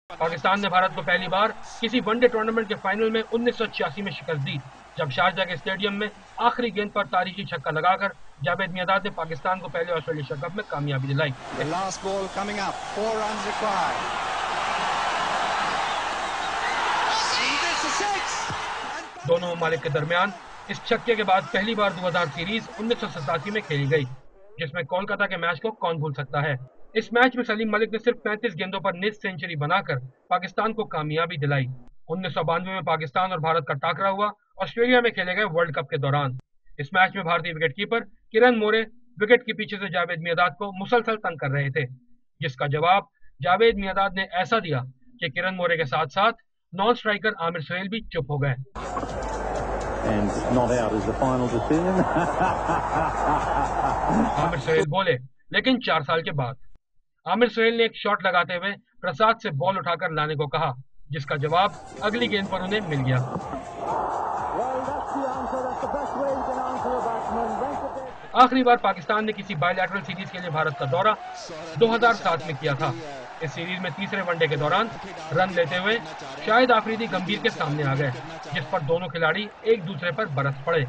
पाकिस्तान ने भारत को पहली बार किसी वनडे टूर्नामेंट के फाइनल में 1986 में शिकस्त दी, जब शारजाह के स्टेडियम में आखिरी गेंद पर तारीखी छक्का लगाकर जावेद मियांदाद ने पाकिस्तान को पहले ऑस्ट्रेलिया कप में कामयाबी दिलाई। दोनों ममालिक के दरमियान इस छक्के के बाद पहली बार 2000 सीरीज 1987 में खेली गई, जिसमें कोलकाता के मैच को कौन भूल सकता है। इस मैच में सलीम मलिक ने सिर्फ 35 गेंदों पर निस सेंचुरी बनाकर पाकिस्तान को कामयाबी दिलाई। 1992 में पाकिस्तान और भारत का टाकरा हुआ ऑस्ट्रेलिया में खेले गए वर्ल्ड कप के दौरान। इस मैच में भारतीय विकेटकीपर किरण मोरे विकेट के पीछे से जावेद मियांदाद को मुसलसल तंग कर रहे थे, जिसका जवाब जावेद मियांदाद ने ऐसा दिया कि किरण मोरे के साथ साथ नॉन स्ट्राइकर आमिर सुहेल भी चुप हो गए। आमिर सुहेल बोले, लेकिन 4 साल के बाद। आमिर सुहेल ने एक शॉट लगाते हुए प्रसाद से बॉल उठाकर लाने को कहा, जिसका जवाब अगली गेंद पर उन्हें मिल गया। आखिरी बार पाकिस्तान ने किसी बायलैटरल सीरीज के लिए भारत का दौरा 2007 में किया था। इस सीरीज में तीसरे वनडे के दौरान रन लेते हुए शाहिद आफरीदी गंभीर के सामने आ गए, जिस पर दोनों खिलाड़ी एक दूसरे पर बरस पड़े।